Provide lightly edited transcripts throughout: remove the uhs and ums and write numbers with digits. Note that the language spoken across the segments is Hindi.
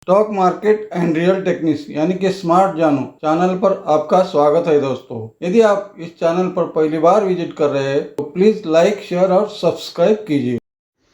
Stock market and real techniques यानी कि स्मार्ट जानो चैनल पर आपका स्वागत है दोस्तों। यदि आप इस चैनल पर पहली बार विजिट कर रहे हैं तो प्लीज़ लाइक, शेयर और सब्सक्राइब कीजिए।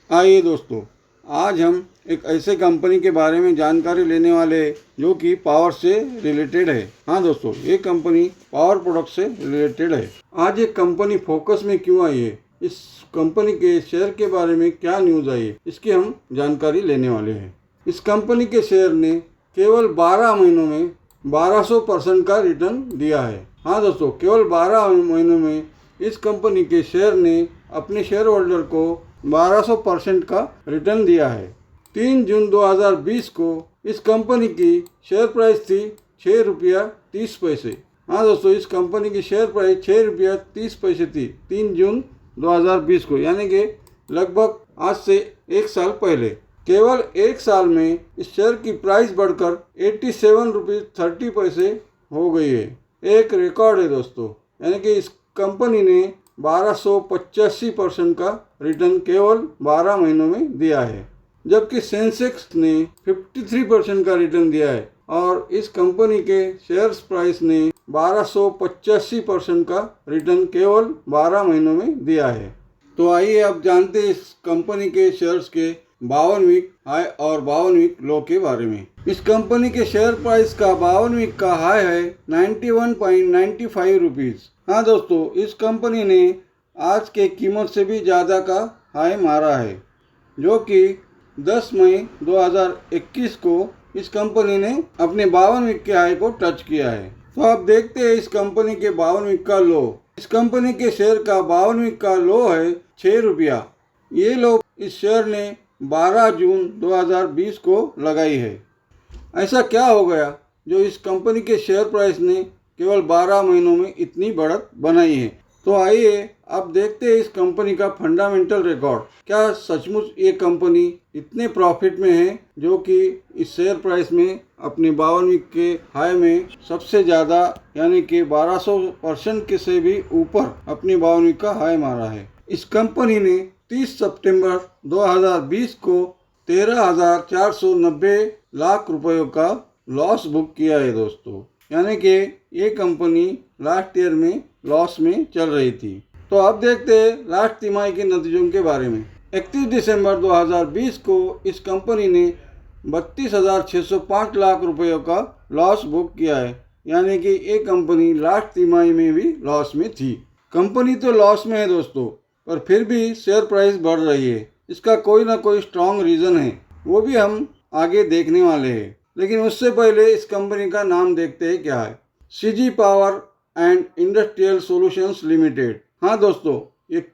आइए दोस्तों, आज हम एक ऐसे कंपनी के बारे में जानकारी लेने वाले हैं जो कि पावर से रिलेटेड है। हाँ दोस्तों, ये कंपनी पावर प्रोडक्ट से रिलेटेड है। आज ये कंपनी फोकस में क्यों आई है, इस कंपनी के शेयर के बारे में क्या न्यूज़ आई है, इसकी हम जानकारी लेने वाले हैं। इस कंपनी के शेयर ने केवल 12 महीनों में 1200% का रिटर्न दिया है। हाँ दोस्तों, केवल 12 महीनों में इस कंपनी के शेयर ने अपने शेयर होल्डर को 1200% का रिटर्न दिया है। 3 जून 2020 को इस कंपनी की शेयर प्राइस थी 6 रुपया 30 पैसे। हाँ दोस्तों, इस कंपनी की शेयर प्राइस 6 रुपया 30 पैसे थी 3 जून 2020 को, यानी कि लगभग आज से 1 साल पहले। केवल 1 साल में इस शेयर की प्राइस बढ़कर 87 रुपये 30 पैसे हो गई है। एक रिकॉर्ड है दोस्तों, यानी कि इस कंपनी ने 1285% का रिटर्न केवल 12 महीनों में दिया है, जबकि सेंसेक्स ने 53% का रिटर्न दिया है और इस कंपनी के शेयर्स प्राइस ने 1285% का रिटर्न केवल 12 महीनों में दिया है। तो आइए अब जानते हैं इस कंपनी के शेयर्स के 52 वीक हाई और 52 वीक लो के बारे में। इस कंपनी के शेयर प्राइस का 52 वीक का हाई है 91.95 रुपीज़। हाँ दोस्तों, इस कंपनी ने आज के कीमत से भी ज़्यादा का हाई मारा है, जो कि 10 मई 2021 को इस कंपनी ने अपने 52 वीक के हाई को टच किया है। तो आप देखते हैं इस कंपनी के 52 वीक का लो। इस कंपनी के शेयर का 52 वीक का लो है 6 रुपया। ये लो इस शेयर ने 12 जून 2020 को लगाई है। ऐसा क्या हो गया जो इस कंपनी के शेयर प्राइस ने केवल 12 महीनों में इतनी बढ़त बनाई है। तो आइए अब देखते हैं इस कंपनी का फंडामेंटल रिकॉर्ड। क्या सचमुच ये कंपनी इतने प्रॉफिट में है जो कि इस शेयर प्राइस में अपने 52 वीक के हाई में सबसे ज़्यादा यानी कि 1200% के से भी ऊपर अपनी 52 वीक का हाई मारा है। इस कंपनी ने 30 सितंबर 2020 को 13,490 लाख रुपयों का लॉस बुक किया है दोस्तों, यानी कि ये कंपनी लास्ट ईयर में लॉस में चल रही थी। तो अब देखते हैं लास्ट तिमाही के नतीजों के बारे में। 31 दिसंबर 2020 को इस कंपनी ने 32,605 लाख रुपयों का लॉस बुक किया है, यानी कि ये कंपनी लास्ट तिमाही में भी लॉस में थी। कंपनी तो लॉस में है दोस्तों, पर फिर भी शेयर प्राइस बढ़ रही है। इसका कोई ना कोई स्ट्रॉन्ग रीज़न है, वो भी हम आगे देखने वाले हैं। लेकिन उससे पहले इस कंपनी का नाम देखते हैं क्या है। CG power and industrial solutions limited. हाँ दोस्तों,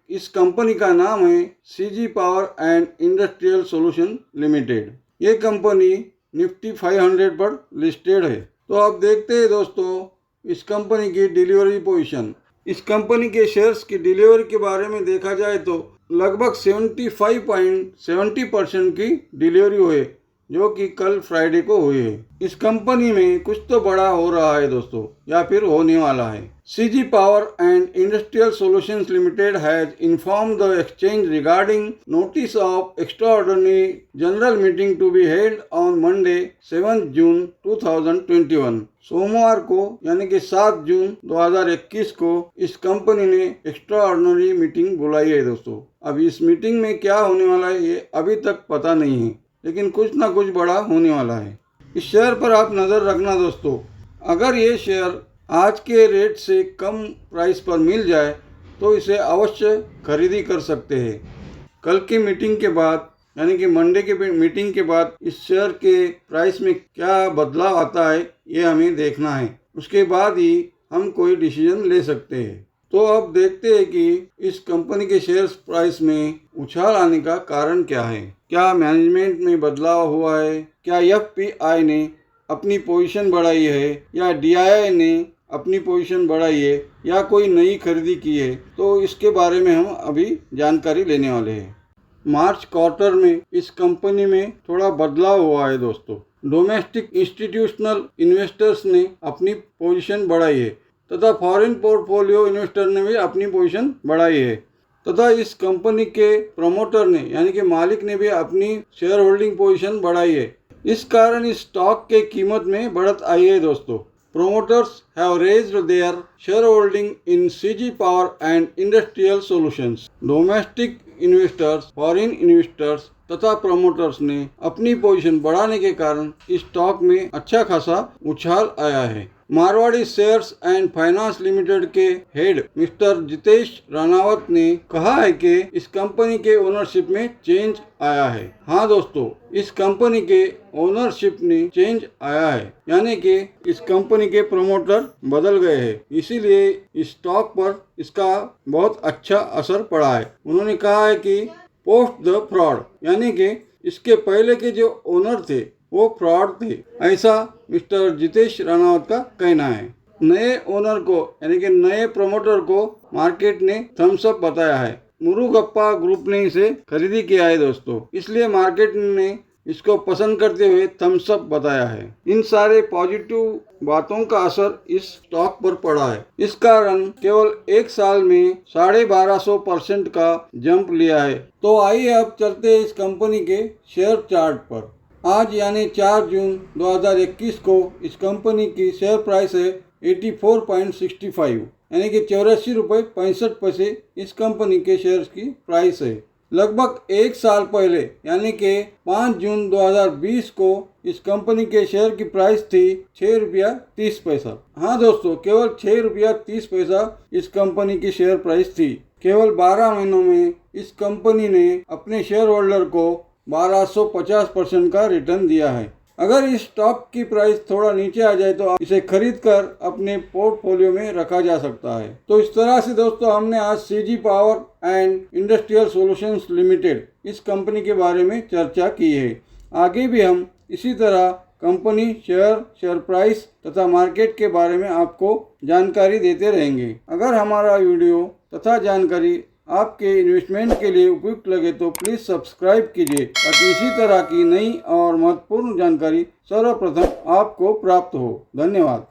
इस कंपनी का नाम है CG power and industrial solution limited. ये कंपनी निफ्टी 500 पर लिस्टेड है। तो अब देखते हैं दोस्तों इस कंपनी की डिलीवरी पोजीशन। इस कंपनी के शेयर्स की डिलीवरी के बारे में देखा जाए तो लगभग 75.70% की डिलीवरी हुई, जो कि कल फ्राइडे को हुई है। इस कंपनी में कुछ तो बड़ा हो रहा है दोस्तों, या फिर होने वाला है। CG power and industrial solutions limited has informed the exchange regarding notice of extraordinary general meeting to be held on Monday 7 June 2021। सोमवार को यानी कि 7 जून 2021 को इस कंपनी ने एक्स्ट्राऑर्डिनरी मीटिंग बुलाई है दोस्तों। अब इस मीटिंग में क्या होने वाला है ये अभी तक पता नहीं है, लेकिन कुछ ना कुछ बड़ा होने वाला है। इस शेयर पर आप नज़र रखना दोस्तों। अगर ये शेयर आज के रेट से कम प्राइस पर मिल जाए तो इसे अवश्य खरीदी कर सकते हैं। कल की मीटिंग के बाद यानी कि मंडे के मीटिंग के बाद इस शेयर के प्राइस में क्या बदलाव आता है ये हमें देखना है। उसके बाद ही हम कोई डिसीजन ले सकते हैं। तो अब देखते हैं कि इस कंपनी के शेयर्स प्राइस में उछाल आने का कारण क्या है। क्या मैनेजमेंट में बदलाव हुआ है, क्या एफपीआई ने अपनी पोजीशन बढ़ाई है, या डीआईआई ने अपनी पोजीशन बढ़ाई है, या कोई नई खरीदी की है, तो इसके बारे में हम अभी जानकारी लेने वाले हैं। मार्च क्वार्टर में इस कंपनी में थोड़ा बदलाव हुआ है दोस्तों। डोमेस्टिक इंस्टीट्यूशनल इन्वेस्टर्स ने अपनी पोजीशन बढ़ाई है तथा फॉरेन पोर्टफोलियो इन्वेस्टर ने भी अपनी पोजीशन बढ़ाई है तथा इस कंपनी के प्रमोटर ने यानी कि मालिक ने भी अपनी शेयर होल्डिंग पोजीशन बढ़ाई है। इस कारण इस स्टॉक के कीमत में बढ़त आई है दोस्तों। Promoters have raised their shareholding in CG Power and Industrial Solutions. Domestic investors, foreign investors तथा प्रमोटर्स ने अपनी पोजीशन बढ़ाने के कारण इस स्टॉक में अच्छा खासा उछाल आया है। Marwari shares and finance limited के हेड मिस्टर जितेश राणावत ने कहा है कि इस कंपनी के ओनरशिप में चेंज आया है। हाँ दोस्तों, इस कंपनी के ओनरशिप में चेंज आया है, यानी कि इस कंपनी के प्रमोटर बदल गए हैं, इसीलिए इस स्टॉक पर इसका बहुत अच्छा असर पड़ा है। उन्होंने कहा है कि पोस्ट द फ्रॉड, यानी कि इसके पहले के जो ओनर थे वो फ्रॉड थे, ऐसा मिस्टर जितेश राणावत का कहना है। नए ओनर को यानी कि नए प्रमोटर को मार्केट ने थम्स अप बताया है। मुरुगप्पा ग्रुप ने इसे खरीदी किया है दोस्तों, इसलिए मार्केट ने इसको पसंद करते हुए थम्स अप बताया है। इन सारे पॉजिटिव बातों का असर इस स्टॉक पर पड़ा है। इस कारण केवल एक साल में 1250% का जंप लिया है। तो आइए अब चलते हैं इस कंपनी के शेयर चार्ट पर। आज यानी 4 जून 2021 को इस कंपनी की शेयर प्राइस है 84.65, यानी कि 84 रुपये 65 पैसे इस कंपनी के शेयर्स की प्राइस है। लगभग एक साल पहले यानी कि 5 जून 2020 को इस कंपनी के शेयर की प्राइस थी 6 रुपया 30 पैसा। हाँ दोस्तों, केवल 6 रुपया 30 पैसा इस कंपनी की शेयर प्राइस थी। केवल 12 महीनों में इस कंपनी ने अपने शेयर होल्डर को 1250% का रिटर्न दिया है। अगर इस स्टॉक की प्राइस थोड़ा नीचे आ जाए तो इसे खरीद कर अपने पोर्टफोलियो में रखा जा सकता है। तो इस तरह से दोस्तों हमने आज CG power and industrial solutions limited इस कंपनी के बारे में चर्चा की है। आगे भी हम इसी तरह कंपनी, शेयर प्राइस तथा मार्केट के बारे में आपको जानकारी देते रहेंगे। अगर हमारा वीडियो तथा जानकारी आपके इन्वेस्टमेंट के लिए उपयुक्त लगे तो प्लीज़ सब्सक्राइब कीजिए ताकि इसी तरह की नई और महत्वपूर्ण जानकारी सर्वप्रथम आपको प्राप्त हो। धन्यवाद।